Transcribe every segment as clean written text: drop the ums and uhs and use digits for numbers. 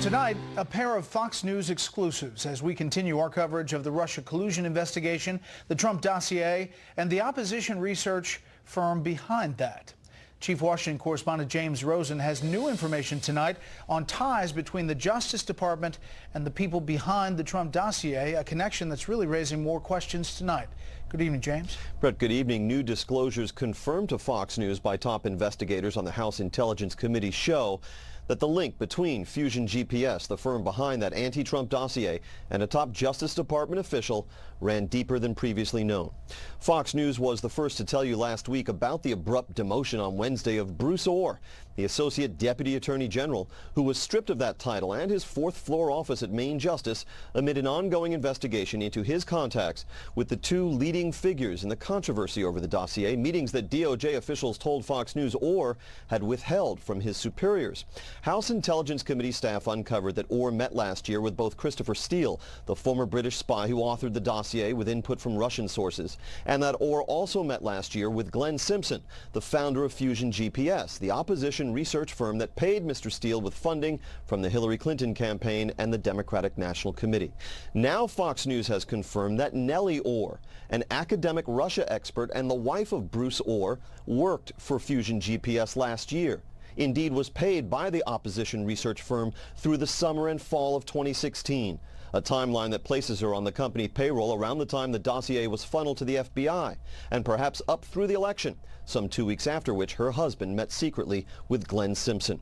Tonight, a pair of Fox News exclusives as we continue our coverage of the Russia collusion investigation, the Trump dossier, and the opposition research firm behind that. Chief Washington correspondent James Rosen has new information tonight on ties between the Justice Department and the people behind the Trump dossier, a connection that's really raising more questions tonight. Good evening, James. Brett, good evening. New disclosures confirmed to Fox News by top investigators on the House Intelligence Committee show that the link between Fusion GPS, the firm behind that anti-Trump dossier, and a top Justice Department official ran deeper than previously known. Fox News was the first to tell you last week about the abrupt demotion on Wednesday of Bruce Ohr, the Associate Deputy Attorney General, who was stripped of that title and his fourth-floor office at Main Justice amid an ongoing investigation into his contacts with the two leading figures in the controversy over the dossier, meetings that DoJ officials told Fox News Ohr had withheld from his superiors. House Intelligence Committee staff uncovered that Ohr met last year with both Christopher Steele, the former British spy who authored the dossier with input from Russian sources, and that Ohr also met last year with Glenn Simpson, the founder of Fusion GPS, the opposition research firm that paid Mr. Steele with funding from the Hillary Clinton campaign and the Democratic National Committee. Now Fox News has confirmed that Nellie Ohr, an academic Russia expert and the wife of Bruce Ohr, worked for Fusion GPS last year. Indeed was paid by the opposition research firm through the summer and fall of 2016, a timeline that places her on the company payroll around the time the dossier was funneled to the FBI, and perhaps up through the election, some 2 weeks after which her husband met secretly with Glenn Simpson.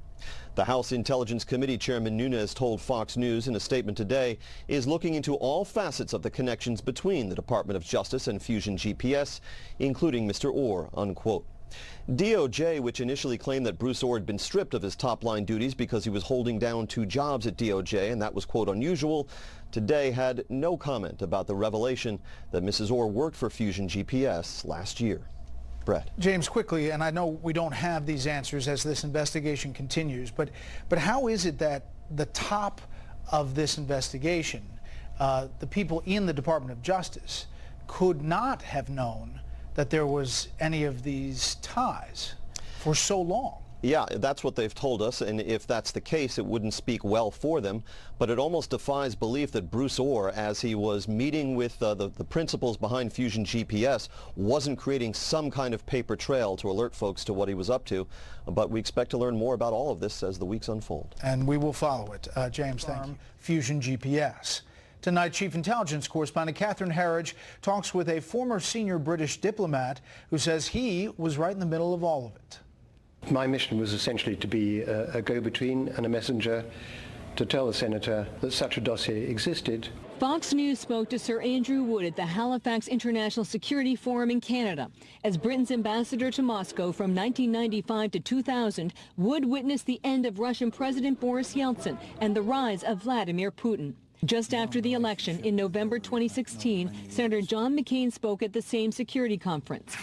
The House Intelligence Committee Chairman Nunes told Fox News in a statement today is looking into all facets of the connections between the Department of Justice and Fusion GPS, including Mr. Ohr, unquote. DOJ, which initially claimed that Bruce Ohr had been stripped of his top-line duties because he was holding down 2 jobs at DOJ, and that was, quote, unusual, today had no comment about the revelation that Mrs. Ohr worked for Fusion GPS last year. Brett. James, quickly, and I know we don't have these answers as this investigation continues, but how is it that the top of this investigation, the people in the Department of Justice, could not have known that there was any of these ties for so long? Yeah, that's what they've told us, and if that's the case, it wouldn't speak well for them. But it almost defies belief that Bruce Ohr, as he was meeting with the principals behind Fusion GPS, wasn't creating some kind of paper trail to alert folks to what he was up to. But we expect to learn more about all of this as the weeks unfold. And we will follow it. James, thank you. Fusion GPS. Tonight, Chief Intelligence Correspondent Catherine Herridge talks with a former senior British diplomat who says he was right in the middle of all of it. My mission was essentially to be a go-between and a messenger to tell the senator that such a dossier existed. Fox News spoke to Sir Andrew Wood at the Halifax International Security Forum in Canada. As Britain's ambassador to Moscow from 1995 to 2000, Wood witnessed the end of Russian President Boris Yeltsin and the rise of Vladimir Putin. Just after the election in November 2016, Senator John McCain spoke at the same security conference.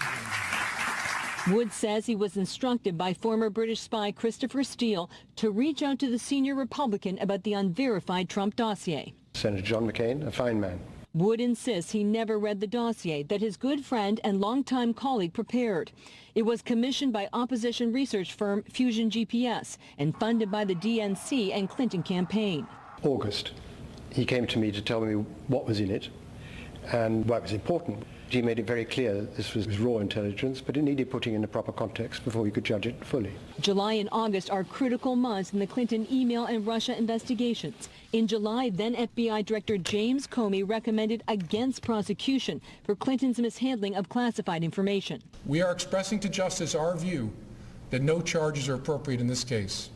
Wood says he was instructed by former British spy Christopher Steele to reach out to the senior Republican about the unverified Trump dossier. Senator John McCain, a fine man. Wood insists he never read the dossier that his good friend and longtime colleague prepared. It was commissioned by opposition research firm Fusion GPS and funded by the DNC and Clinton campaign. August. He came to me to tell me what was in it and why it was important. He made it very clear that this was raw intelligence, but it needed putting in the proper context before we could judge it fully. July and August are critical months in the Clinton email and Russia investigations. In July, then FBI Director James Comey recommended against prosecution for Clinton's mishandling of classified information. We are expressing to justice our view that no charges are appropriate in this case.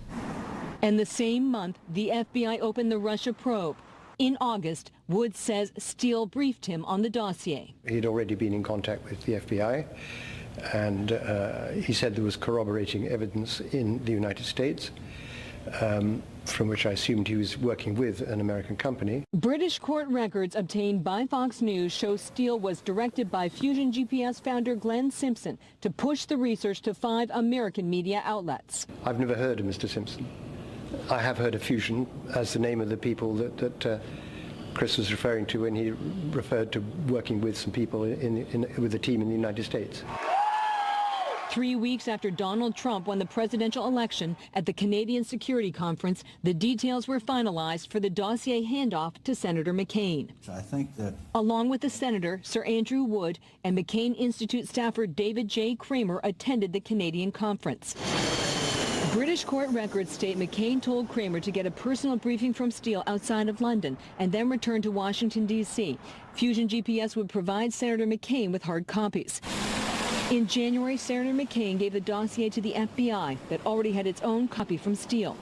And the same month, the FBI opened the Russia probe. In August, Wood says Steele briefed him on the dossier. He'd already been in contact with the FBI, and he said there was corroborating evidence in the United States, from which I assumed he was working with an American company. British court records obtained by Fox News show Steele was directed by Fusion GPS founder Glenn Simpson to push the research to 5 American media outlets. I've never heard of Mr. Simpson. I have heard of Fusion as the name of the people that Chris was referring to when he referred to working with some people with a team in the United States. 3 weeks after Donald Trump won the presidential election at the Canadian Security Conference, the details were finalized for the dossier handoff to Senator McCain. I think that, along with the senator, Sir Andrew Wood, and McCain Institute staffer David J. Kramer attended the Canadian conference. British court records state McCain told Kramer to get a personal briefing from Steele outside of London and then return to Washington, D.C. Fusion GPS would provide Senator McCain with hard copies. In January, Senator McCain gave the dossier to the FBI that already had its own copy from Steele.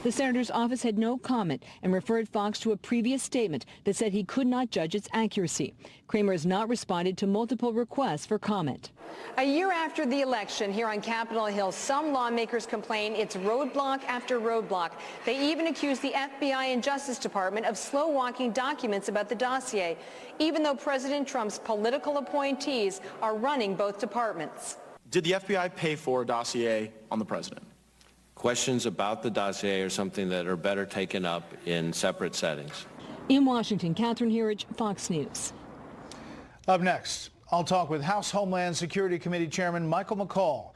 The senator's office had no comment and referred Fox to a previous statement that said he could not judge its accuracy. Kramer has not responded to multiple requests for comment. A year after the election here on Capitol Hill, some lawmakers complain it's roadblock after roadblock. They even accuse the FBI and Justice Department of slow-walking documents about the dossier, even though President Trump's political appointees are running both departments. Did the FBI pay for a dossier on the president? Questions about the dossier are something that are better taken up in separate settings. In Washington, Catherine Herridge, Fox News. Up next, I'll talk with House Homeland Security Committee Chairman Michael McCaul